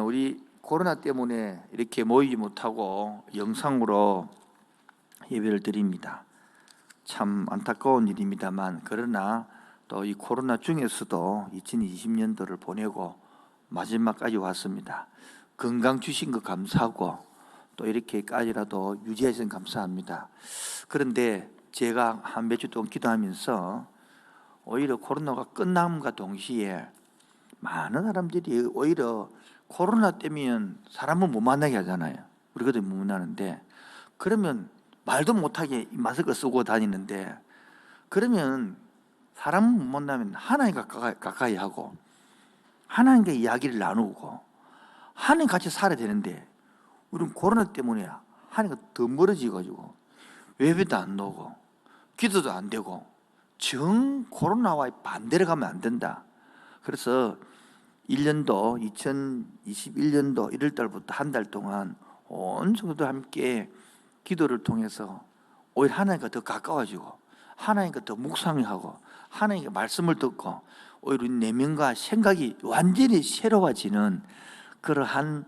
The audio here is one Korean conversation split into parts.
우리 코로나 때문에 이렇게 모이지 못하고 영상으로 예배를 드립니다. 참 안타까운 일입니다만, 그러나 또 이 코로나 중에서도 2020년도를 보내고 마지막까지 왔습니다. 건강 주신 거 감사하고 또 이렇게까지라도 유지해 주셔서 감사합니다. 그런데 제가 한 몇 주 동안 기도하면서 오히려 코로나가 끝남과 동시에 많은 사람들이 오히려 코로나 때문에 사람을 못 만나게 하잖아요. 우리가 못 만나는데, 그러면 말도 못하게 마스크 쓰고 다니는데, 그러면 사람을 못 만나면 하나님과 가까이 하고 하나님과 이야기를 나누고 하나님 같이 살아야 되는데, 우리는 코로나 때문에 하나님과 더 멀어지가지고 예배도 안 나오고 기도도 안 되고 정 코로나와 반대로 가면 안 된다. 그래서 1년도 2021년도 1월달부터 한 달 동안 온 성도들 함께 기도를 통해서 오히려 하나님과 더 가까워지고 하나님과 더 묵상하고 하나님의 말씀을 듣고 오히려 내면과 생각이 완전히 새로워지는 그러한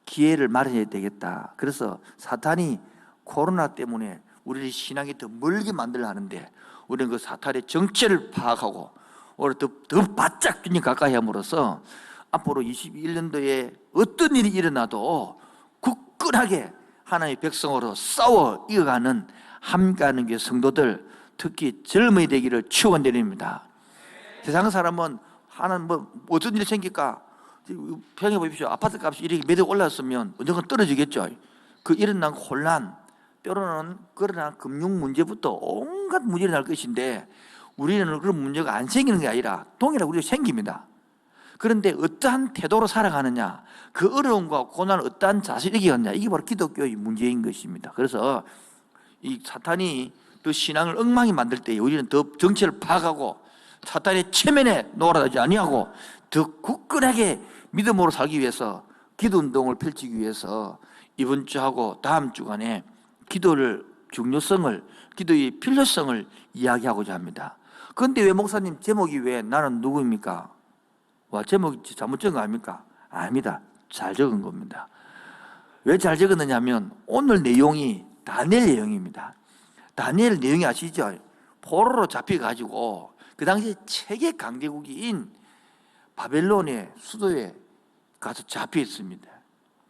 기회를 마련해야 되겠다. 그래서 사탄이 코로나 때문에 우리의 신앙이 더 멀게 만들려 하는데, 우리는 그 사탄의 정체를 파악하고 오히려 더 바짝 균형 가까이 함으로써 앞으로 21년도에 어떤 일이 일어나도 굳건하게 하나님의 백성으로 싸워 이어가는 함께하는 게 성도들, 특히 젊은이 되기를 축원드립니다. 세상 사람은 하나는 어떤 일이 생길까? 평해 보십시오. 아파트 값이 이렇게 매달 올랐으면 언젠가 떨어지겠죠. 그 일어난 혼란, 때로는 그러나 금융 문제부터 온갖 문제가 날 것인데, 우리는 그런 문제가 안 생기는 게 아니라 동일하게 우리가 생깁니다. 그런데 어떠한 태도로 살아가느냐, 그 어려움과 고난을 어떠한 자세로 이겨가느냐, 이게 바로 기독교의 문제인 것입니다. 그래서 이 사탄이 그 신앙을 엉망이 만들 때 우리는 더 정체를 파악하고 사탄의 체면에 놀아나지 아니하고 더 굳건하게 믿음으로 살기 위해서 기도 운동을 펼치기 위해서 이번 주하고 다음 주간에 기도를 중요성을, 기도의 필요성을 이야기하고자 합니다. 그런데 왜 목사님 제목이 왜 나는 누구입니까? 와, 제목이 잘못 적은 거 아닙니까? 아닙니다. 잘 적은 겁니다. 왜 잘 적었느냐 하면 오늘 내용이 다니엘 내용입니다. 다니엘 내용이 아시죠? 포로로 잡혀가지고 그 당시 최대 강대국인 바벨론의 수도에 가서 잡혀 있습니다.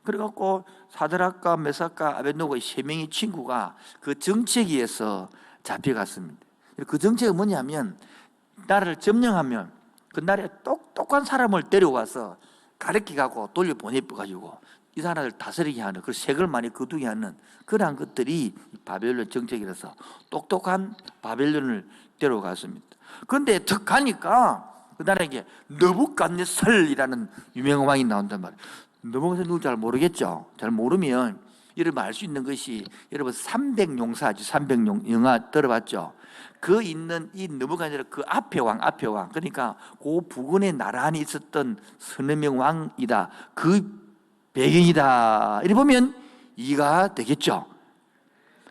그래갖고 사드락과 메삭과 아벳노고의 세 명의 친구가 그 정책에 의해서 잡혀갔습니다. 그 정책은 뭐냐면, 나라를 점령하면 그 나라에 똑똑한 사람을 데려와서 가르치고 돌려보내가지고 이 나라를 다스리게 하는, 그 색을 많이 거두게 하는 그러한 것들이 바벨론 정책이라서 똑똑한 바벨론을 데려갔습니다. 그런데 턱 가니까 그 나라에게 느부갓네살이라는 유명한 왕이 나온단 말이에요. 느부갓네살 누군지 잘 모르겠죠? 잘 모르면 여러분 알 수 있는 것이, 여러분 300용사죠. 300용 영화 들어봤죠? 그 있는 이 느부갓네살 그 앞에 왕, 그러니까 그 부근에 나란히 있었던 서너 명 왕이다, 그 배경이다. 이래 보면 이해가 되겠죠?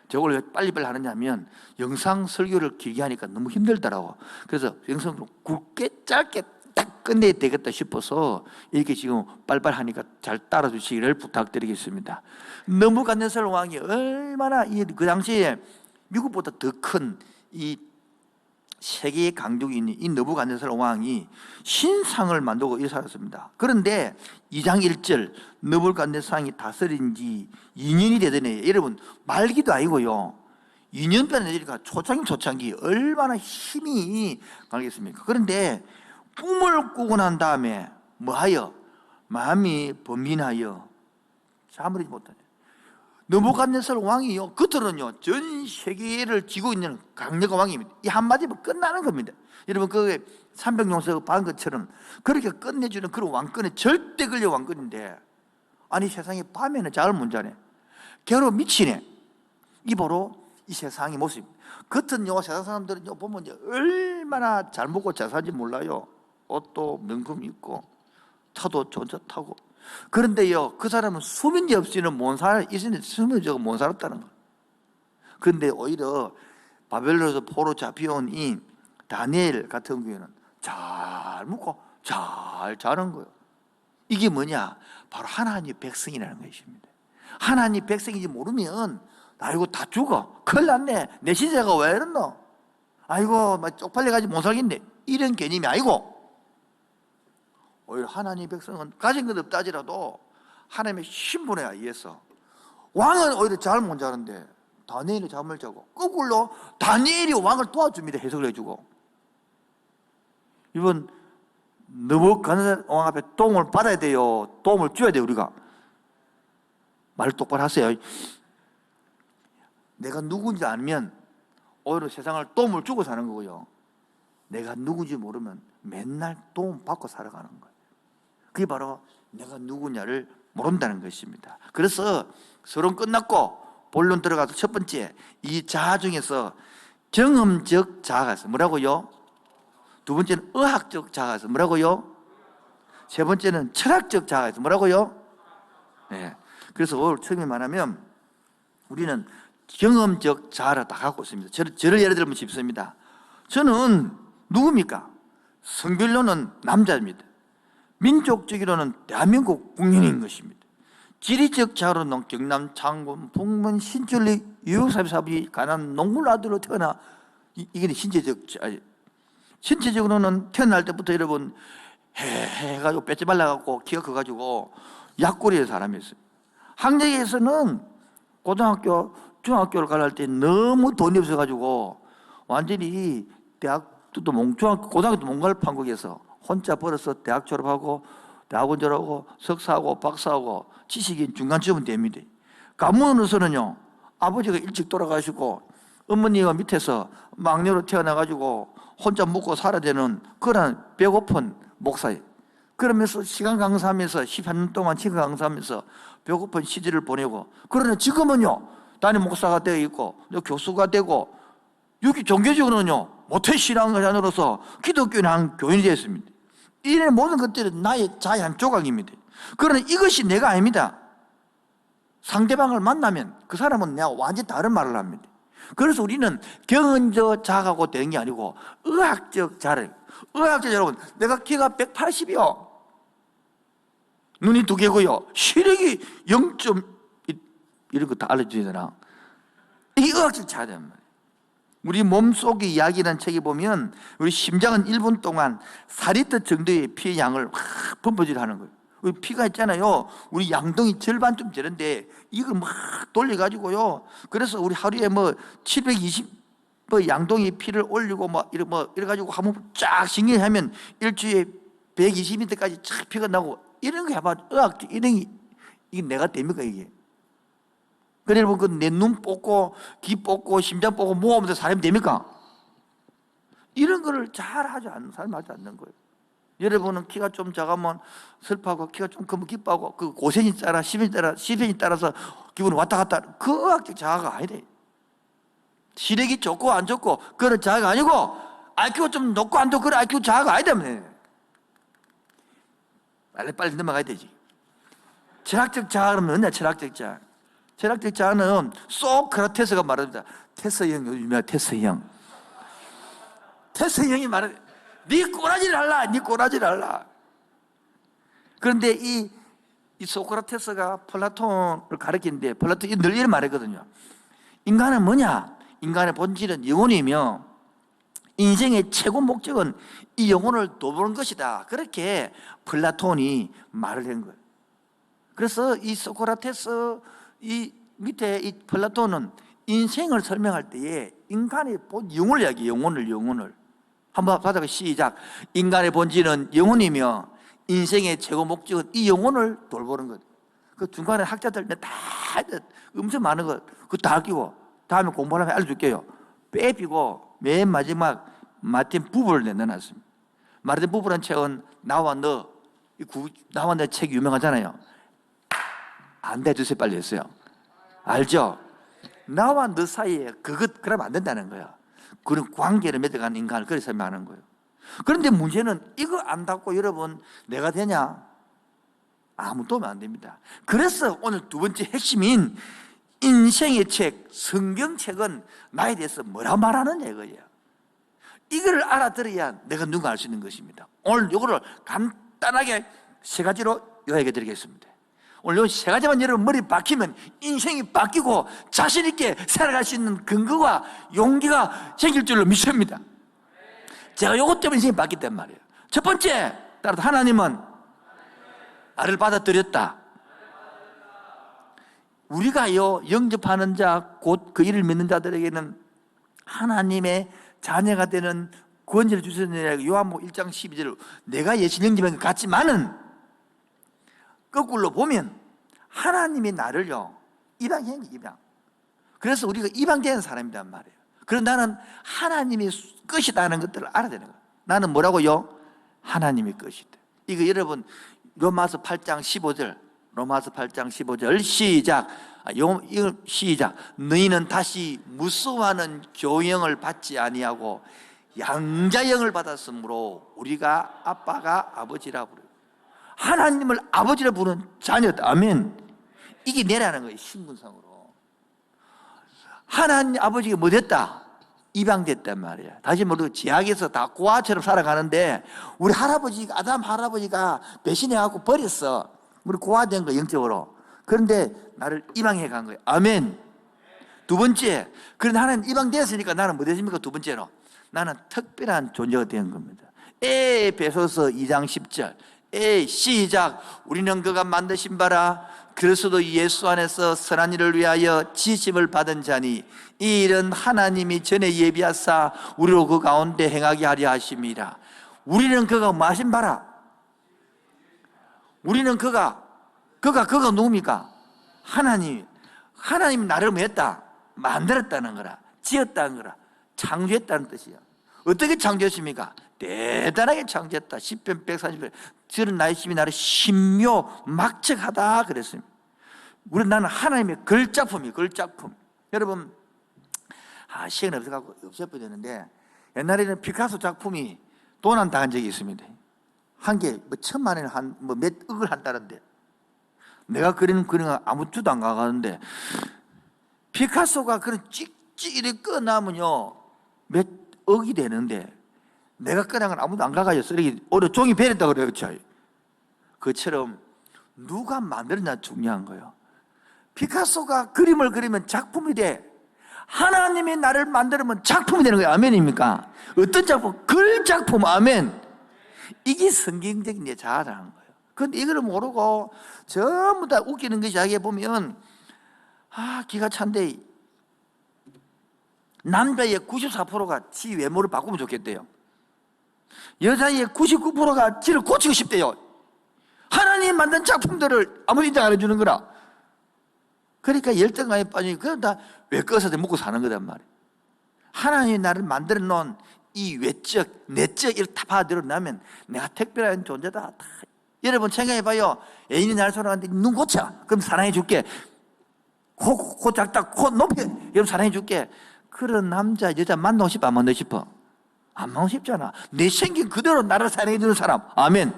저걸 왜 빨리빨리 하느냐면 영상 설교를 길게 하니까 너무 힘들더라고. 그래서 영상을 굵게 짧게 딱 끝내야 되겠다 싶어서 이렇게 지금 빨리빨리 하니까 잘 따라주시기를 부탁드리겠습니다. 느부갓네살 왕이 얼마나 그 당시에 미국보다 더 큰 이 세계의 강국이 있는 이 느부갓네살 왕이 신상을 만들고 이렇게 살았습니다. 그런데 2장 1절, 느부갓네살 왕이 다스린 지 2년이 되더니, 여러분 말기도 아니고요, 2년간에 되니까 초창기 얼마나 힘이 강하겠습니까? 그런데 꿈을 꾸고 난 다음에 뭐하여? 마음이 번민하여 잠을 못하네. 느부갓네살 왕이요, 겉으로는요 전 세계를 쥐고 있는 강력한 왕입니다. 이 한마디면 끝나는 겁니다. 여러분 그 300용사 반 것처럼 그렇게 끝내주는 그런 왕권에 절대 걸려 왕권인데, 아니 세상에 밤에는 잠을 못 자네, 괴로 미치네. 이 바로 이 세상의 모습입니다. 겉은요 세상 사람들은 보면 얼마나 잘 먹고 잘 사는지 몰라요. 옷도 명품 입고 차도 좋은 차 타고. 그런데요, 그 사람은 수면제 없이는 못 살아, 수면제가 못 살았다는 거예요. 그런데 오히려 바벨론에서 포로 잡혀온 이 다니엘 같은 경우에는 잘 먹고 잘 자는 거예요. 이게 뭐냐? 바로 하나님의 백성이라는 것입니다. 하나님 백성인지 모르면 아이고 다 죽어, 큰일 났네, 내 시대가 왜 이러노, 아이고 막 쪽팔려가지고 못 살겠네, 이런 개념이 아니고, 오히려 하나님 백성은 가진 것 없다 하지라도 하나님의 신분에 의해서, 왕은 오히려 잠을 못 자는데 다니엘이 잠을 자고 거꾸로 다니엘이 왕을 도와줍니다. 해석을 해주고. 이번 느부갓네살 왕 앞에 도움을 받아야 돼요, 도움을 줘야 돼요. 우리가 말 똑바로 하세요. 내가 누군지 알면 오히려 세상을 도움을 주고 사는 거고요, 내가 누군지 모르면 맨날 도움 받고 살아가는 거예요. 그게 바로 내가 누구냐를 모른다는 것입니다. 그래서 서론 끝났고 본론 들어가서 첫 번째, 이 자아 중에서 경험적 자아가 있어요. 뭐라고요? 두 번째는 의학적 자아가 있어요. 뭐라고요? 세 번째는 철학적 자아가 있어요. 뭐라고요? 네. 그래서 오늘 처음에 말하면 우리는 경험적 자아를 다 갖고 있습니다. 저를 예를 들면 쉽습니다. 저는 누굽니까? 성별로는 남자입니다. 민족적으로는 대한민국 국민인 것입니다. 지리적 자아로는 경남, 창원, 북문, 신천리, 유역사업이 가난 농물 아들로 태어나, 이게 신체적 자아. 신체적으로는 태어날 때부터 여러분 해가지고 뺏지 말라갖고 키가 커가지고 약골이의 사람이었어요. 학력에서는 고등학교, 중학교를 가려할 때 너무 돈이 없어가지고 완전히 대학도 고등학교도 못 갈 판국에서 혼자 벌어서 대학 졸업하고 대학원 졸업하고 석사하고 박사하고 지식인 중간쯤은 됩니다. 가문으로서는요, 아버지가 일찍 돌아가시고 어머니가 밑에서 막내로 태어나가지고 혼자 먹고 살아야 되는 그런 배고픈 목사예요. 그러면서 시간 강사하면서 13년 동안 시간 강사하면서 배고픈 시절을 보내고, 그러나 지금은요 담임 목사가 되어 있고 교수가 되고, 여기 종교적으로는요 모태신앙자로서 기독교인 한 교인이 되었습니다. 이런 모든 것들은 나의 자의 한 조각입니다. 그러나 이것이 내가 아닙니다. 상대방을 만나면 그 사람은 내가 완전히 다른 말을 합니다. 그래서 우리는 경험적 자아하고 되는 게 아니고 의학적 자아를. 의학적 여러분, 내가 키가 180이요, 눈이 2개고요, 시력이 0. 이런 거 다 알려주잖아. 이게 의학적 자아란 말이에요. 우리 몸속의 이야기라는 책에 보면 우리 심장은 1분 동안 4리터 정도의 피의 양을 확 펌프질 하는 거예요. 우리 피가 있잖아요, 우리 양동이 절반쯤 되는데 이걸 막 돌려가지고요, 그래서 우리 하루에 720 양동이 피를 올리고 이래가지고 한번 쫙 신경하면 일주일에 120m까지 쫙 피가 나고, 이런 거 해봐. 의학적 이게 내가 됩니까 이게? 그래 여러분, 내 눈 뽑고 귀 뽑고 심장 뽑고 모으면서 사람이 됩니까? 이런 거를 잘 하지 않는 사람이 하지 않는 거예요. 여러분은 키가 좀 작으면 슬퍼하고 키가 좀 크면 기뻐하고, 그 고생이 따라 시련이 따라서 기분이 왔다 갔다, 그 의학적 자아가 아니래. 시력이 좋고 안 좋고 그런 자아가 아니고, IQ가 좀 높고 안 높고 그런 IQ 자아가 아니다. 빨리 넘어가야 되지. 철학적 자아는 뭐냐? 철학적 자아. 철학적 자아는 소크라테스가 말합니다. 테스 형, 요즘 유명한 테스 형. 테스 형이 말해, 네 꼬라지를 할라, 네 꼬라지를 할라. 그런데 이 소크라테스가 플라톤을 가르치는데, 플라톤이 늘 이런 말했거든요. 인간은 뭐냐? 인간의 본질은 영혼이며 인생의 최고 목적은 이 영혼을 돌보는 것이다. 그렇게 플라톤이 말을 한 거예요. 그래서 이 소크라테스 이 밑에 이 플라톤은 인생을 설명할 때에 인간의 영혼을 이야기해요. 영혼을 한번 받아봐. 시작. 인간의 본질은 영혼이며 인생의 최고 목적은 이 영혼을 돌보는 것. 그 중간에 학자들 다 엄청 많은 것 그거 다 끼고 다음에 공부하면 알려줄게요. 빼피고 맨 마지막 마틴 부부를 내놨습니다. 마틴 부부라는 책은 나와 너 책 유명하잖아요. 안 돼 주세요. 빨리 했어요. 알죠? 나와 너 사이에 그러면 안 된다는 거야. 그런 관계를 맺어가는 인간을 그렇게 설명하는 거예요. 그런데 문제는 이거 안 닫고 여러분 내가 되냐? 아무 도움 안 됩니다. 그래서 오늘 두 번째 핵심인 인생의 책, 성경책은 나에 대해서 뭐라 말하느냐 이거예요. 이걸 알아들어야 내가 누가 알 수 있는 것입니다. 오늘 이거를 간단하게 세 가지로 요약해 드리겠습니다. 오늘 요 세 가지만 여러분 머리 박히면 인생이 바뀌고 자신 있게 살아갈 수 있는 근거와 용기가 생길 줄로 믿습니다. 제가 요것 때문에 인생이 바뀌었단 말이에요. 첫 번째, 따라서 하나님은 나를 받아들였다. 우리가요 영접하는 자, 곧 그 이를 믿는 자들에게는 하나님의 자녀가 되는 구원자를 주셨느니라. 요한복음 1장 12절 내가 예수 영접한 것 같지만은 거꾸로 보면 하나님이 나를요 이방인 이방. 그래서 우리가 이방되는 사람이란 말이에요. 그래서 나는 하나님이 끝이다는 것들을 알아야 되는 거예요. 나는 뭐라고요? 하나님이 끝이다. 이거 여러분 로마서 8장 15절 로마서 8장 15절 시작. 이거 시작. 너희는 다시 무수하는 교형을 받지 아니하고 양자형을 받았으므로 우리가 아빠가 아버지라 부르고 하나님을 아버지라 부르는 자녀다. 아멘. 이게 내라는 거예요. 신분상으로. 하나님 아버지가 뭐 됐다? 이방됐단 말이야. 다시 말해서 지하에서 다 고아처럼 살아가는데 우리 할아버지가 아담 할아버지가 배신해갖고 버렸어. 우리 고아된 거 영적으로. 그런데 나를 이방해 간 거예요. 아멘. 두 번째, 그런데 하나님 이방되었으니까 나는 뭐 됐습니까? 두 번째로 나는 특별한 존재가 된 겁니다. 에베소서 2장 10절 시작. 우리는 그가 만드신 바라 그리스도 예수 안에서 선한 일을 위하여 지심을 받은 자니 이 일은 하나님이 전에 예비하사 우리로 그 가운데 행하게 하려 하심이라. 우리는 그가 뭐 하신 바라? 우리는 그가 누굽니까? 하나님이 나를 뭐 했다? 만들었다는 거라, 지었다는 거라, 창조했다는 뜻이야. 어떻게 창조했습니까? 대단하게 창조했다. 10편 130편 저는 나의 힘이 나를 신묘막측하다 그랬습니다. 나는 하나님의 걸작품이에요. 걸작품. 여러분 시간 없어갖고 없애버렸는데 옛날에는 피카소 작품이 도난당한 적이 있습니다. 한 개 뭐 1,000만 원에 몇 억을 한다는데 내가 그리는 그림은 아무 주도 안 가가는데 피카소가 그런 찍찍이를 꺼나면요 몇 억이 되는데 내가 꺼낸 건 아무도 안 가가지고 쓰레기 오히려 종이 베렸다 그래요. 그처럼 누가 만들었냐 중요한 거예요. 피카소가 그림을 그리면 작품이 돼. 하나님이 나를 만들면 작품이 되는 거예요. 아멘입니까? 어떤 작품? 걸작품. 아멘. 이게 성경적인 내 자아라는 거예요. 그런데 이걸 모르고 전부 다 웃기는 것이 자기에 보면 기가 찬데 남자의 94%가 지 외모를 바꾸면 좋겠대요. 여자의 99%가 지를 고치고 싶대요. 하나님 만든 작품들을 아무도 인정 안 해주는 거라. 그러니까 열등감에 빠지니 그러다 외꺼서도 먹고 사는 거단 말이에요. 하나님이 나를 만들어 놓은 이 외적, 내적 이렇게 다 받아들여나면 내가 특별한 존재다. 여러분 생각해봐요. 애인이 나를 사랑하는데 눈 고쳐. 그럼 사랑해 줄게. 코 작다. 코 높이. 여러분 사랑해 줄게. 그런 남자, 여자 만나고 싶어? 안 만나고 싶어? 안 만나고 싶잖아. 내 생긴 그대로 나를 사랑해 주는 사람. 아멘.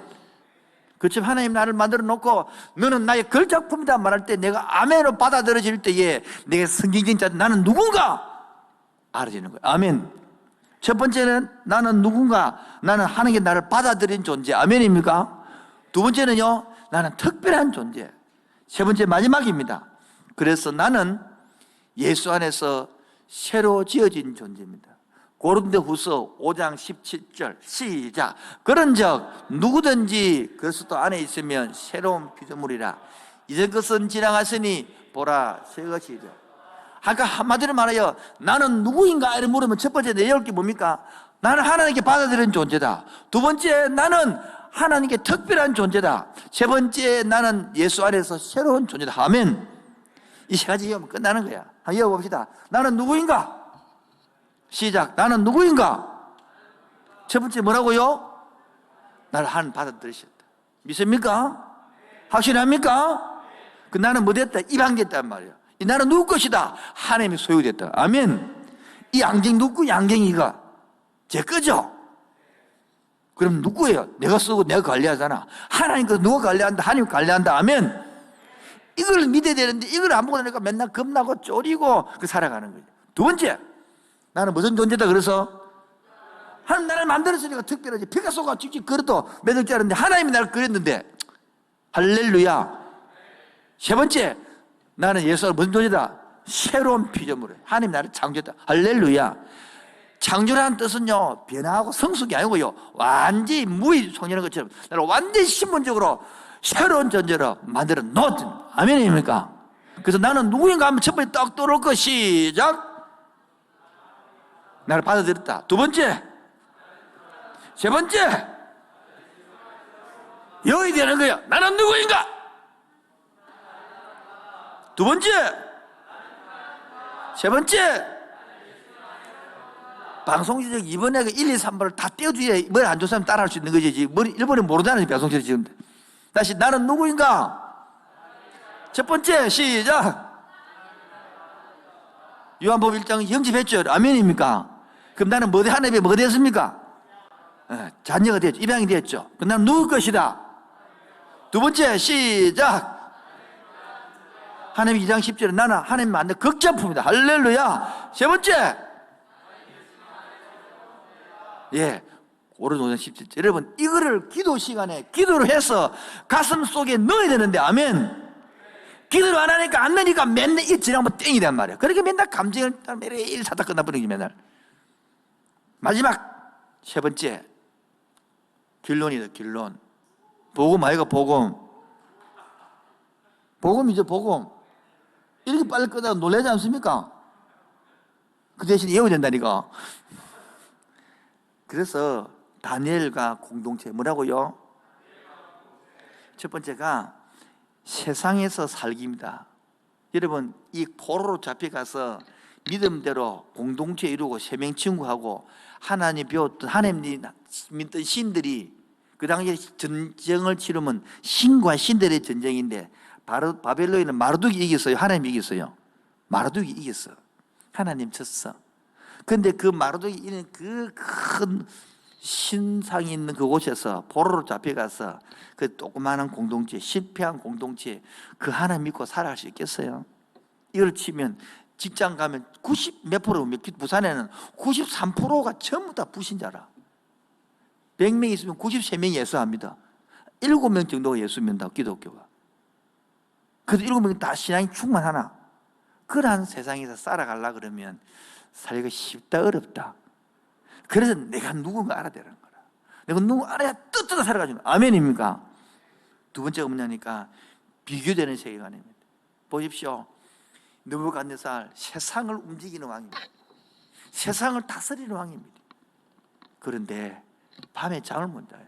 그렇지만 하나님 나를 만들어 놓고 너는 나의 걸작품이다 말할 때 내가 아멘으로 받아들여질 때에 내가 성경적인 자 나는 누군가 알아지는 거예요. 아멘. 첫 번째는 나는 누군가, 나는 하나님께 나를 받아들인 존재. 아멘입니까? 두 번째는요, 나는 특별한 존재. 세 번째 마지막입니다. 그래서 나는 예수 안에서 새로 지어진 존재입니다. 고린도후서 5장 17절 시작. 그런즉 누구든지 그리스도 안에 있으면 새로운 피조물이라. 이전 것은 지나갔으니 보라 새 것이죠. 아까 한마디로 말하여 나는 누구인가 이렇게 물으면 첫 번째 내려올 게 뭡니까? 나는 하나님께 받아들인 존재다. 두 번째 나는 하나님께 특별한 존재다. 세 번째 나는 예수 안에서 새로운 존재다. 아멘. 이 세 가지 이어면 끝나는 거야. 한번 이어봅시다. 나는 누구인가? 시작. 나는 누구인가? 첫 번째 뭐라고요? 나를 하나님 받아들이셨다. 믿습니까? 확신합니까? 그 나는 뭐 됐다? 이방됐단 말이에요. 이 나는 누구 것이다? 하나님의 소유됐다. 아멘. 이 양갱 누구 양갱이가? 제 거죠? 그럼 누구예요? 내가 쓰고 내가 관리하잖아. 하나님 거 누가 관리한다? 하나님 관리한다. 아멘. 이걸 믿어야 되는데 이걸 안 보고 나니까 맨날 겁나고 쪼리고 살아가는 거예요. 두 번째, 나는 무슨 존재다 그래서? 하나님 나를 만들었으니까 특별하지. 피카소가 직접 그려도 몇 억짜리인데 하나님이 나를 그렸는데 할렐루야. 세 번째, 나는 예수가 무슨 존재다? 새로운 피조물이에요. 하나님 나를 창조했다. 할렐루야. 창조라는 뜻은요, 변화하고 성숙이 아니고요, 완전히 무의송이라는 것처럼 나를 완전히 신분적으로 새로운 존재로 만들어 놓은, 아멘입니까? 그래서 나는 누구인가 하면 첫 번째 딱 떠오를 거, 시작. 나를 받아들였다. 두 번째, 세 번째, 여기 되는 거야. 나는 누구인가? 두 번째, 세 번째, 방송지적 이번에 1, 2, 3번을 다 떼어줘야 뭘 안 좋은 사람 따라할 수 있는 거지. 지금 일본에 모르잖아요, 방송지적 지금. 다시, 나는 누구인가? 첫 번째, 시작. 요한복음 1장 영접했죠. 아멘입니까? 그럼 나는 하나님의 뭐가 되었습니까? 자녀가 되었죠. 입양이 되었죠. 그럼 나는 누구 것이다? 두 번째, 시작. 하나님 2장 10절에 나는 하나님 만든 극작품이다. 할렐루야. 세 번째, 예, 오른손 10절. 여러분, 이거를 기도 시간에 기도를 해서 가슴 속에 넣어야 되는데, 아멘. 기도를 안 하니까 안 넣으니까 맨날 이 지나면 땡이란 말이야. 그렇게 맨날 감정을 매일 사다 끝나버리기 맨날. 마지막 세 번째, 결론이다. 결론. 복음 아이가 복음. 복음이죠. 복음. 이렇게 빨리 끝나고 놀라지 않습니까? 그 대신 외워야 된다니까. 그래서 다니엘과 공동체 뭐라고요? 첫 번째가 세상에서 살기입니다. 여러분, 이 포로로 잡혀가서 믿음대로 공동체 이루고 세명친구하고 하나님 배웠던 하나님 믿던 신들이 그 당시에 전쟁을 치르면 신과 신들의 전쟁인데 바벨론에는 마르둑이 이겼어요? 하나님이 이겼어요? 마르둑이 이겼어. 하나님 쳤어. 그런데 그 마르둑이 있는 그 큰 신상이 있는 그곳에서 포로로 잡혀가서 그 조그마한 공동체, 실패한 공동체, 그 하나 믿고 살아갈 수 있겠어요? 이걸 치면 직장 가면 90 몇 프로, 부산에는 93%가 전부 다 불신자라. 100명 있으면 93명이 예수합니다. 7명 정도가 예수 믿는다, 기독교가. 그래서 7명 다 신앙이 충만하나? 그러한 세상에서 살아가려고 그러면 살기가 쉽다, 어렵다. 그래서 내가 누군가 알아야 되는 거라. 내가 누군가 알아야 떳떳하게 살아가지고. 아멘입니까? 두 번째가 뭐냐니까 비교되는 세계관입니다. 보십시오. 느부갓네살 세상을 움직이는 왕입니다. 세상을 다스리는 왕입니다. 그런데 밤에 잠을 못 자요.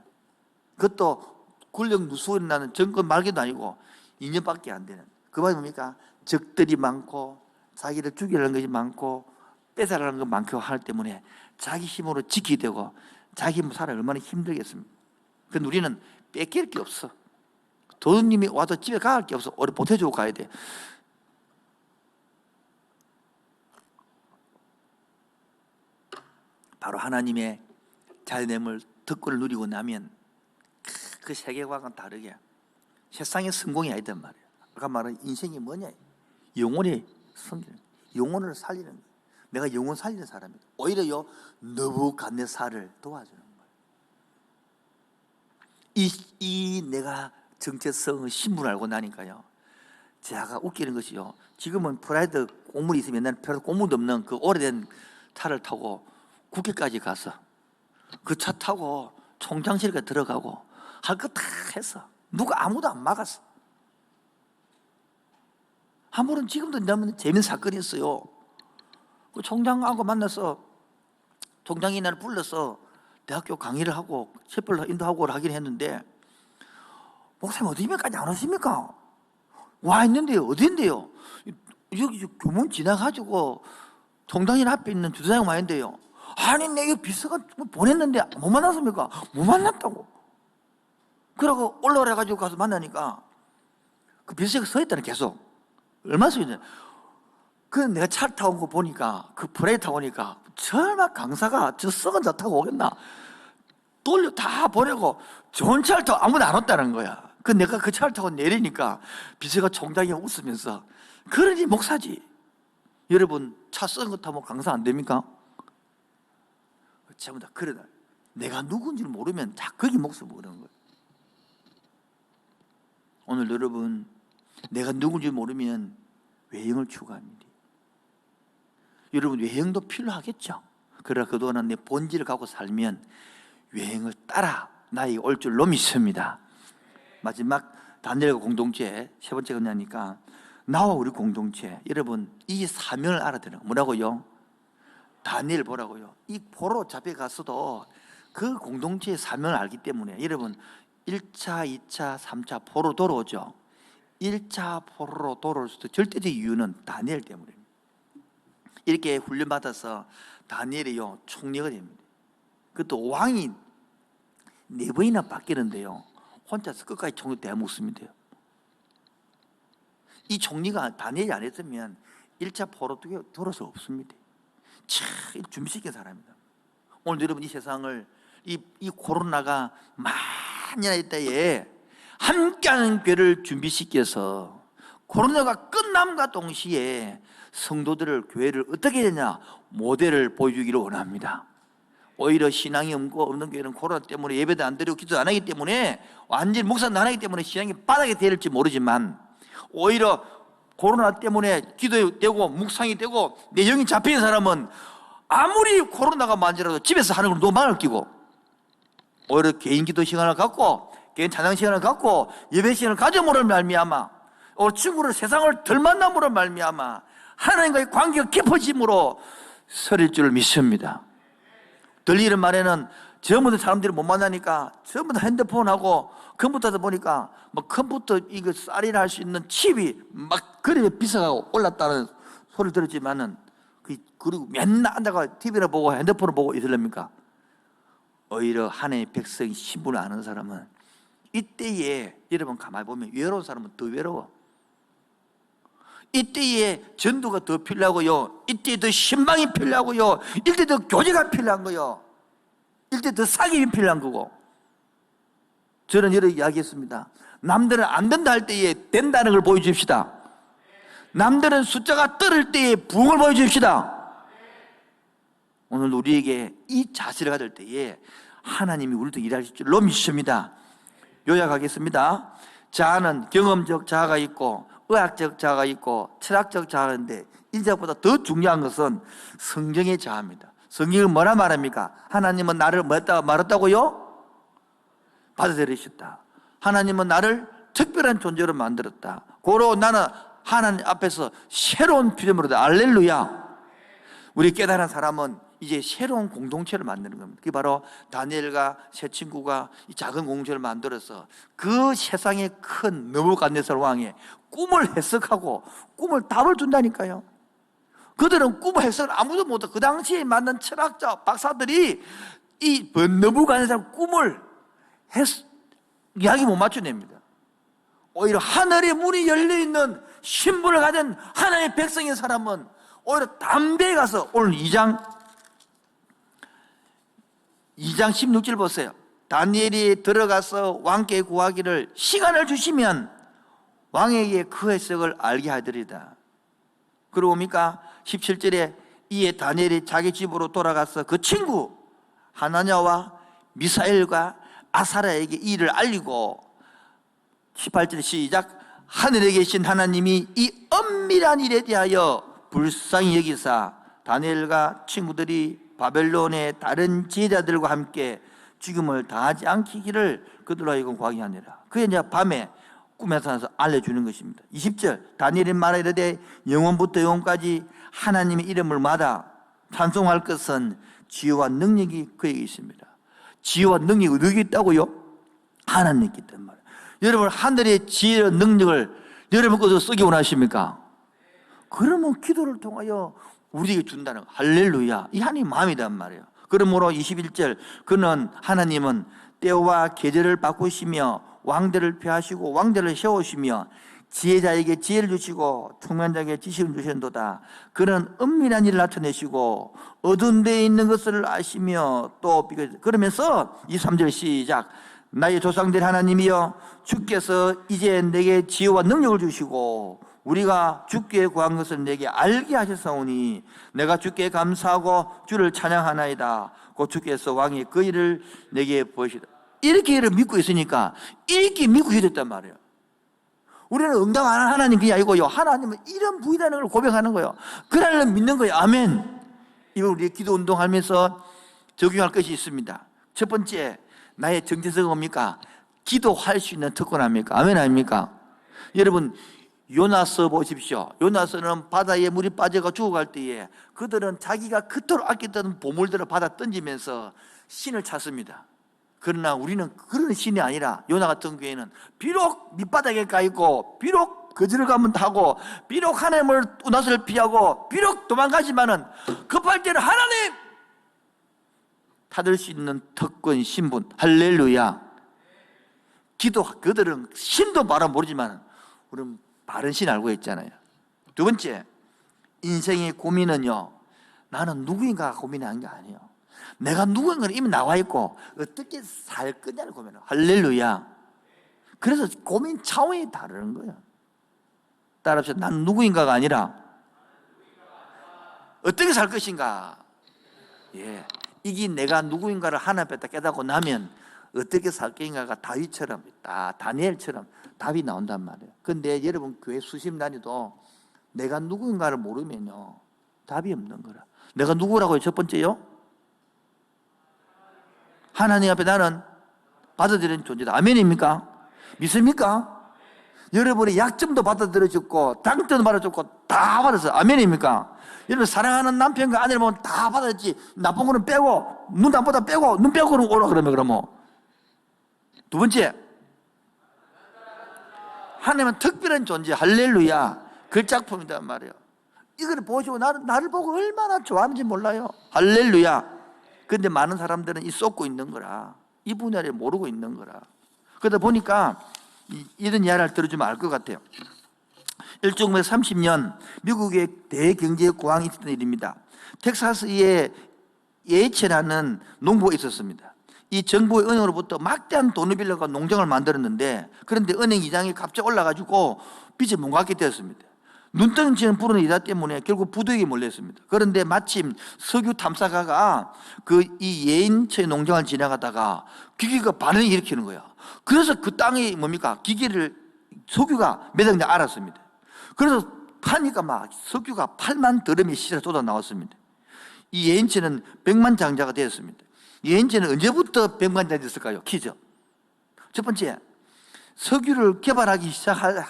그것도 권력 누수에 나는 정권 말기도 아니고 2년밖에 안 되는. 그 말이 뭡니까? 적들이 많고 자기를 죽이려는 것이 많고 뺏어가는 것 많고 하기 때문에 자기 힘으로 지키게 되고 자기 힘으로 살아 얼마나 힘들겠습니까? 그런데 우리는 뺏길 게 없어. 도둑님이 와도 집에 가갈 게 없어. 오래 보태주고 가야 돼. 바로 하나님의 잘됨을 덕권을 누리고 나면 그 세계관은 다르게 세상의 성공이 아니단 말이에요. 아까 말한 인생이 뭐냐? 영혼이 섬기는, 영혼을 살리는 거예요. 내가 영혼 살리는 사람이다. 오히려요, 느부갓네살을 도와주는 거예요. 이 내가 정체성의 신분을 알고 나니까요, 제가 웃기는 것이요, 지금은 프라이드 고물이 있으면 옛날에 프라이드 고물도 없는 그 오래된 차를 타고 국회까지 가서 그 차 타고 총장실에 들어가고 할 거 다 했어. 누가 아무도 안 막았어. 한 번은 지금도 너무 재밌는 사건이 있어요. 그 총장하고 만나서 총장이 나를 불러서 대학교 강의를 하고 셰플 인도하고 하긴 했는데, 목사님 어디입니까? 안 오십니까? 와 있는데요. 어딘데요? 여기 교문 지나가지고 총장님 앞에 있는 주차장 와 있는데요. 아니 내가 비서가 보냈는데 못 만났습니까? 못 만났다고. 그러고 올라오라 가지고 가서 만나니까 그 비서가 서 있다는, 계속 얼마나 서 있냐. 그래서 내가 차를 타고 온 거 보니까, 그 프레이 타고 오니까 설마 강사가 저 썩은 차 타고 오겠나, 돌려 다 보내고 좋은 차를 타고 아무도 안 왔다는 거야. 그 내가 그 차를 타고 내리니까 비서가 총장이 웃으면서, 그러니 목사지. 여러분, 차 썩은 거 타면 강사 안 됩니까? 전부 다 그러다. 내가 누군지를 모르면 다 거기 목숨을 모르는 거예요. 오늘 여러분, 내가 누군지 모르면 외형을 추구합니다. 여러분, 외형도 필요하겠죠. 그러나 그동안 내 본질을 갖고 살면 외형을 따라 나에게 올 줄로 믿습니다. 마지막 다니엘과 공동체 세 번째가 뭐냐니까 나와 우리 공동체, 여러분 이 사명을 알아들어요. 뭐라고요? 다니엘 보라고요. 이 포로 잡혀갔어도 그 공동체의 사명을 알기 때문에 여러분 1차, 2차, 3차 포로 돌아오죠. 1차 포로로 돌아올 수도 절대적 이유는 다니엘 때문입니다. 이렇게 훈련받아서 다니엘이요 총리가 됩니다. 그것도 왕이 4번이나 바뀌는데요 혼자서 끝까지 총리 대목습니다. 이 총리가 다니엘이 안 했으면 1차 포로 돌아서 없습니다. 참 준비시킨 사람입니다. 오늘 여러분 이 세상을 이 코로나가 만연할 때에 함께하는 교회를 준비시켜서 코로나가 끝남과 동시에 성도들을 교회를 어떻게 되냐 모델을 보여주기를 원합니다. 오히려 신앙이 없는 교회는 코로나 때문에 예배도 안 드리고 기도 안 하기 때문에 완전히 묵상도 안 하기 때문에 신앙이 바닥에 될지 모르지만 오히려 코로나 때문에 기도되고 묵상이 되고 내 영이 잡히는 사람은 아무리 코로나가 만지라도 집에서 하는 걸 너무 많을 끼고 오히려 개인 기도 시간을 갖고 개인 찬양 시간을 갖고 예배 시간을 가져보는 말미암아 오히려 친구를 세상을 덜 만남으로 말미암아 하나님과의 관계가 깊어짐으로 서릴 줄 믿습니다. 들리는 말에는 전부 다 사람들이 못 만나니까 전부 다 핸드폰하고 컴퓨터다 보니까 막 컴퓨터 이거 쌀이나 할 수 있는 칩이 막 그래 비싸고 올랐다는 소리를 들었지만은 그리고 맨날 앉아가 TV를 보고 핸드폰을 보고 있으렵니까? 오히려 하나님의 백성이 신분을 아는 사람은 이때에 여러분 가만히 보면 외로운 사람은 더 외로워. 이때에 전도가 더 필요하고요. 이때에 더 신방이 필요하고요. 이때 더 교제가 필요한 거요. 이때 더 사귐이 필요한 거고. 저는 여러 이야기했습니다. 남들은 안 된다 할 때에 된다는 걸 보여줍시다. 남들은 숫자가 떨을 때에 부흥을 보여줍시다. 오늘 우리에게 이 자세를 가질 때에 하나님이 우리도 일하실 줄로 믿습니다. 요약하겠습니다. 자아는 경험적 자아가 있고 의학적 자아가 있고 철학적 자아가 있는데 이 자보다 더 중요한 것은 성경의 자아입니다. 성경은 뭐라 말합니까? 하나님은 나를 뭐했다고 말했다고요? 받아들이셨다. 하나님은 나를 특별한 존재로 만들었다. 고로 나는 하나님 앞에서 새로운 피조물이다. 알렐루야. 우리 깨달은 사람은 이제 새로운 공동체를 만드는 겁니다. 그게 바로 다니엘과 세 친구가 이 작은 공동체를 만들어서 그 세상의 큰 느부갓네살 왕의 꿈을 해석하고 꿈을 답을 준다니까요. 그들은 꿈을 해석을 아무도 못하고 그 당시에 만든 철학자 박사들이 이 느부갓네살 꿈을 이야기 못 맞춰냅니다. 오히려 하늘의 문이 열려있는 신분을 가진 하나님의 백성의 사람은 오히려 담대에 가서 오늘 2장 16절 보세요. 다니엘이 들어가서 왕께 구하기를 시간을 주시면 왕에게 그 해석을 알게 하리이다. 그러고 뭡니까? 17절에 이에 다니엘이 자기 집으로 돌아가서 그 친구 하나냐와 미사엘과 아사랴에게 이 일을 알리고 18절 시작. 하늘에 계신 하나님이 이 엄밀한 일에 대하여 불쌍히 여기사 다니엘과 친구들이 바벨론의 다른 제자들과 함께 죽음을 당하지 않기를 그들로 하여금 구하게 하니라. 그게 이제 밤에 꿈에서 나서 알려주는 것입니다. 20절 다니엘이 말하이르되 영원부터 영원까지 하나님의 이름을 마다 찬송할 것은 지혜와 능력이 그에게 있습니다. 지혜와 능력이 누구에게 있다고요? 하나님께 있단 말이에요. 여러분 하늘의 지혜와 능력을 여러분 것으로 쓰기 원하십니까? 그러면 기도를 통하여 우리에게 준다는 거. 할렐루야. 이 하나님 마음이란 말이에요. 그러므로 21절 그는 하나님은 때와 계절을 바꾸시며 왕들을 폐하시고 왕들을 세우시며 지혜자에게 지혜를 주시고 총명자에게 지식을 주신도다. 그는 은밀한 일을 나타내시고 어두운 데에 있는 것을 아시며 또 그러면서 23절 시작. 나의 조상들 하나님이여 주께서 이제 내게 지혜와 능력을 주시고 우리가 주께 구한 것을 내게 알게 하셨사오니 내가 주께 감사하고 주를 찬양하나이다. 곧 주께서 왕의 그 일을 내게 보이시다. 이렇게 일을 믿고 있으니까 이렇게 믿고 해줬단 말이에요. 우리는 응답하는 하나님 그게 아니고요, 하나님은 이런 분이라는 걸 고백하는 거예요. 그 하나님을 믿는 거예요. 아멘. 이걸 우리 기도 운동하면서 적용할 것이 있습니다. 첫 번째, 나의 정체성은 뭡니까? 기도할 수 있는 특권 아닙니까? 아멘 아닙니까? 여러분, 요나서 보십시오. 요나서는 바다에 물이 빠져가 죽어갈 때에 그들은 자기가 그토록 아꼈던 보물들을 받아 던지면서 신을 찾습니다. 그러나 우리는 그런 신이 아니라, 요나 같은 경우에는 비록 밑바닥에 가 있고, 비록 거지를 가면 타고, 비록 하나님을 요나서를 피하고, 비록 도망가지만은 급할 때는 하나님 받을 수 있는 특권, 신분. 할렐루야. 기도, 그들은 신도 바로 모르지만 우리는 바른 신 알고 있잖아요. 두 번째, 인생의 고민은요, 나는 누구인가 고민하는 게 아니에요. 내가 누구인가는 이미 나와 있고 어떻게 살 거냐를 고민해요. 할렐루야. 그래서 고민 차원이 다른 거예요. 따라서 난 누구인가가 아니라 어떻게 살 것인가. 예, 이게 내가 누구인가를 하나 뺐다 깨닫고 나면 어떻게 살 것인가가 다윗처럼, 다니엘처럼 답이 나온단 말이에요. 그런데 여러분, 교회 수십 다니도 내가 누구인가를 모르면요, 답이 없는 거라. 내가 누구라고요? 첫 번째요, 하나님 앞에 나는 받아들이는 존재다. 아멘입니까? 믿습니까? 여러분의 약점도 받아들여졌고 장점도 받아줬고 다 받았어요. 아멘입니까? 여러분, 사랑하는 남편과 아내를 보면 다 받았지. 나쁜 거는 빼고, 눈 안 보다 빼고, 눈 빼고 오라 그러면 그러면. 두 번째, 하나님은 특별한 존재. 할렐루야. 그 작품이란 말이에요. 이걸 보시고 나를 보고 얼마나 좋아하는지 몰라요. 할렐루야. 그런데 많은 사람들은 이 쏟고 있는 거라, 이 분야를 모르고 있는 거라. 그러다 보니까 이런 이야기를 들어주면 알 것 같아요. 1930년 미국의 대경제 고항이 있었던 일입니다. 텍사스에 예이츠라는 농부가 있었습니다. 이 정부의 은행으로부터 막대한 돈을 빌려가 농장을 만들었는데, 그런데 은행 이장이 갑자기 올라가지고 빚을 못 갚게 되었습니다. 눈덩이치는 불어는 이자 때문에 결국 부도에게 몰렸습니다. 그런데 마침 석유 탐사가가 이 예인처의 농장을 지나가다가 기계가 반응을 일으키는 거야. 그래서 그 땅이 뭡니까? 석유가 매장돼 알았습니다. 그래서 파니까 막 석유가 8만 드럼이 시라 쏟아 나왔습니다. 이 예인처는 100만 장자가 되었습니다. 예인처는 언제부터 100만 장자 됐을까요? 퀴즈. 첫 번째, 석유를 개발하기 시작할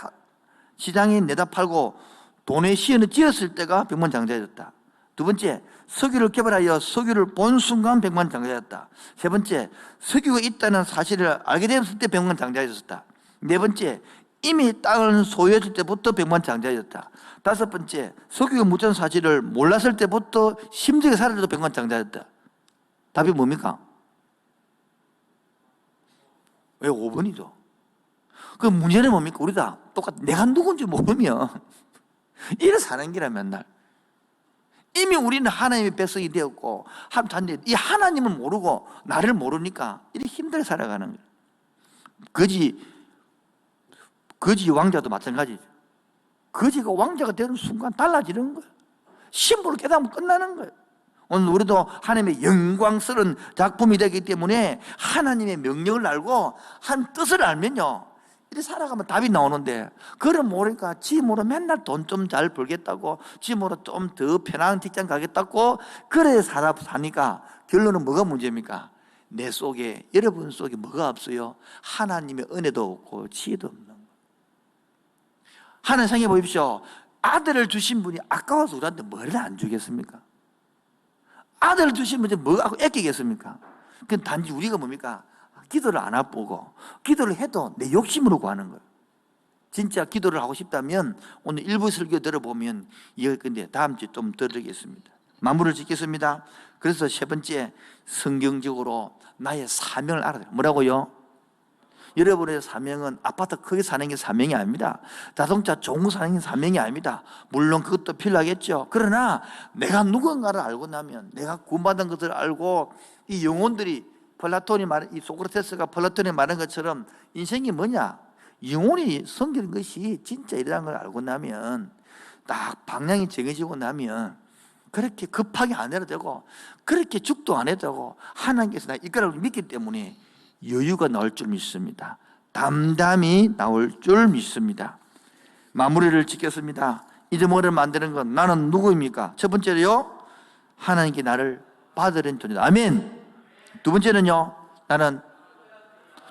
시장에 내다 팔고 돈의 시연을 지었을 때가 100만 장자였다. 두 번째, 석유를 개발하여 석유를 본 순간 100만 장자였다. 세 번째, 석유가 있다는 사실을 알게 되었을 때 100만 장자였다. 네 번째, 이미 땅을 소유했을 때부터 100만 장자였다. 다섯 번째, 석유가 묻은 사실을 몰랐을 때부터 심지어 살아도 100만 장자였다. 답이 뭡니까? 왜 5번이죠? 그 문제는 뭡니까? 우리 다 똑같아. 내가 누군지 모르면 이래 사는 게라. 맨날 이미 우리는 하나님의 백성이 되었고 이 하나님을 모르고 나를 모르니까 이렇게 힘들게 살아가는 거예요. 거지 왕자도 마찬가지죠. 거지가 왕자가 되는 순간 달라지는 거예요. 신부를 깨닫으면 끝나는 거예요. 오늘 우리도 하나님의 영광스러운 작품이 되기 때문에 하나님의 명령을 알고 한 뜻을 알면요, 이렇게 살아가면 답이 나오는데, 그걸 모르니까 지 모로 맨날 돈 좀 잘 벌겠다고, 지 모로 좀 더 편한 직장 가겠다고 그래 사니까 결론은 뭐가 문제입니까? 내 속에, 여러분 속에 뭐가 없어요? 하나님의 은혜도 없고 지혜도 없는 거예요. 하나님 생각해 보십시오. 아들을 주신 분이 아까워서 우리한테 뭐를 안 주겠습니까? 아들을 주신 분이 뭐가 애끼겠습니까? 그건 단지 우리가 뭡니까? 기도를 안 해보고, 기도를 해도 내 욕심으로 구하는 거예요. 진짜 기도를 하고 싶다면 오늘 일부 설교 들어보면 이해할 건데, 다음 주에 좀 들으겠습니다. 마무리를 짓겠습니다. 그래서 세 번째, 성경적으로 나의 사명을 알아야 돼요. 뭐라고요? 여러분의 사명은 아파트 크게 사는 게 사명이 아닙니다. 자동차 좋은 거 사는 게 사명이 아닙니다. 물론 그것도 필요하겠죠. 그러나 내가 누군가를 알고 나면, 내가 구원받은 것을 알고, 이 영혼들이 이 소크라테스가 플라톤이 말한 것처럼 인생이 뭐냐? 영혼이 섬기는 것이 진짜 이라는 걸 알고 나면, 딱 방향이 정해지고 나면 그렇게 급하게 안 해도 되고, 그렇게 죽도 안 해도 되고, 하나님께서 나 이끌어를 믿기 때문에 여유가 나올 줄 믿습니다. 담담히 나올 줄 믿습니다. 마무리를 짓겠습니다. 잊어먹으려 만드는 건 나는 누구입니까? 첫 번째로요, 하나님께 나를 받으려는 존재다. 아멘. 두 번째는요, 나는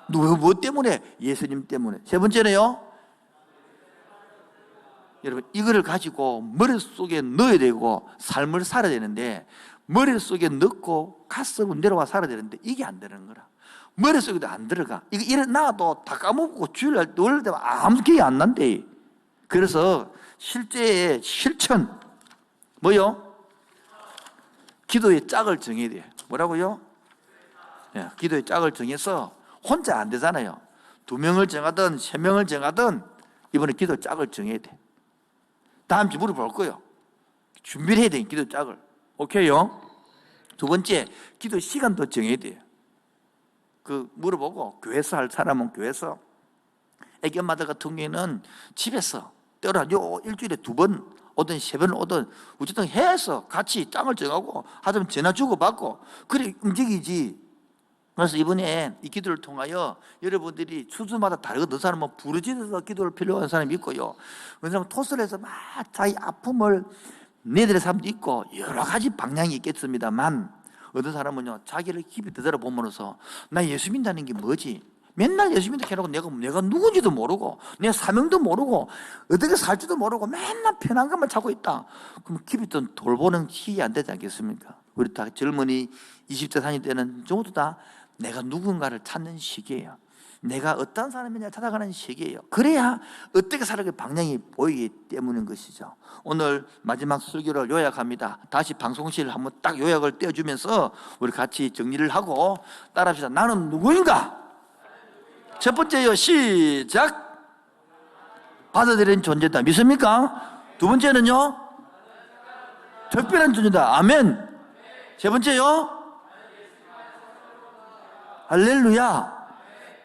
뭐 때문에? 예수님 때문에. 세 번째는요, 여러분 이거를 가지고 머릿속에 넣어야 되고 삶을 살아야 되는데, 머릿속에 넣고 가슴으로 내려와 살아야 되는데 이게 안 되는 거라. 머릿속에도 안 들어가. 이거 일어나도 다 까먹고 주일날 월요일 되면 아무 기억이 안 난대. 그래서 실제의 실천 뭐요? 기도의 짝을 정해야 돼. 뭐라고요? 예, 기도의 짝을 정해서 혼자 안 되잖아요. 2명을 정하든 3명을 정하든 이번에 기도 짝을 정해야 돼. 다음 주 물어볼 거예요. 준비를 해야 돼, 기도 짝을. 오케이요? 두 번째, 기도 시간도 정해야 돼요. 물어보고, 교회에서 할 사람은 교회에서, 애기 엄마들 같은 경우에는 집에서 때로 일주일에 2번 오든 3번 오든 어쨌든 해서 같이 짝을 정하고 하자면 전화 주고받고 그래 움직이지. 그래서 이번에 이 기도를 통하여 여러분들이 수주마다 다르거든. 어떤 사람은 부르짖어서 기도를 필요한 사람이 있고요, 어떤 사람은 토스를 해서 막 자기 아픔을 내드릴 사람도 있고 여러 가지 방향이 있겠습니다만, 어떤 사람은요 자기를 깊이 되돌아보면서 나 예수 믿는다는 게 뭐지? 맨날 예수 믿는다 해놓고 내가 누군지도 모르고 내 사명도 모르고 어떻게 살지도 모르고 맨날 편한 것만 찾고 있다. 그럼 깊이 좀 돌보는 시기 안 되지 않겠습니까? 우리 다 젊은이 20대 30대 때는 전부 다 내가 누군가를 찾는 시기예요. 내가 어떤 사람이냐 찾아가는 시기예요. 그래야 어떻게 살아갈 방향이 보이기 때문인 것이죠. 오늘 마지막 설교를 요약합니다. 다시 방송실 한번 딱 요약을 떼어주면서 우리 같이 정리를 하고 따라합시다. 나는 누구인가? 첫 번째요, 시작. 받아들이는 존재다. 믿습니까? 두 번째는요, 특별한 존재다. 아멘. 세 번째요, 할렐루야.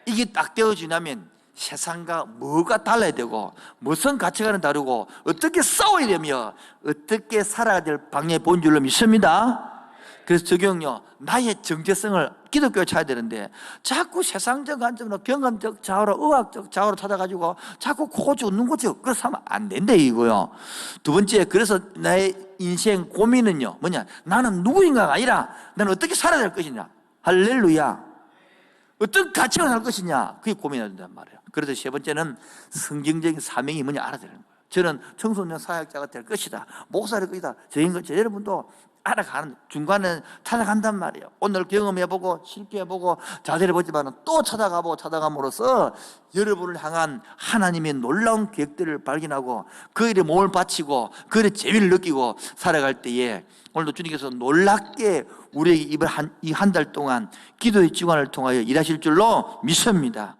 이게 딱 되어지냐면 세상과 뭐가 달라야 되고 무슨 가치관은 다르고 어떻게 싸워야 되며 어떻게 살아야 될 방향에 본 줄로 믿습니다. 그래서 적용요, 나의 정체성을 기독교에 찾아야 되는데 자꾸 세상적 관점으로 경험적 좌우로 의학적 좌우로 찾아가지고 자꾸 고치고 눈 고치고 그래서 하면 안 된다 이거요. 두 번째, 그래서 나의 인생 고민은요 뭐냐, 나는 누구인가가 아니라 나는 어떻게 살아야 될 것이냐. 할렐루야. 어떤 가치가 날 것이냐, 그게 고민해야 된단 말이에요. 그래서 세 번째는 성경적인 사명이 뭐냐 알아야 되는 거예요. 저는 청소년 사역자가 될 것이다, 목사가 될 것이다, 저 여러분도 알아가는 중간에 찾아간단 말이에요. 오늘 경험해보고 실패해보고 자세해보지만 또 찾아가보고 찾아감으로써 여러분을 향한 하나님의 놀라운 계획들을 발견하고 그 일에 몸을 바치고 그 일에 재미를 느끼고 살아갈 때에 오늘도 주님께서 놀랍게 우리에게 이 한 달 동안 기도의 주간을 통하여 일하실 줄로 믿습니다.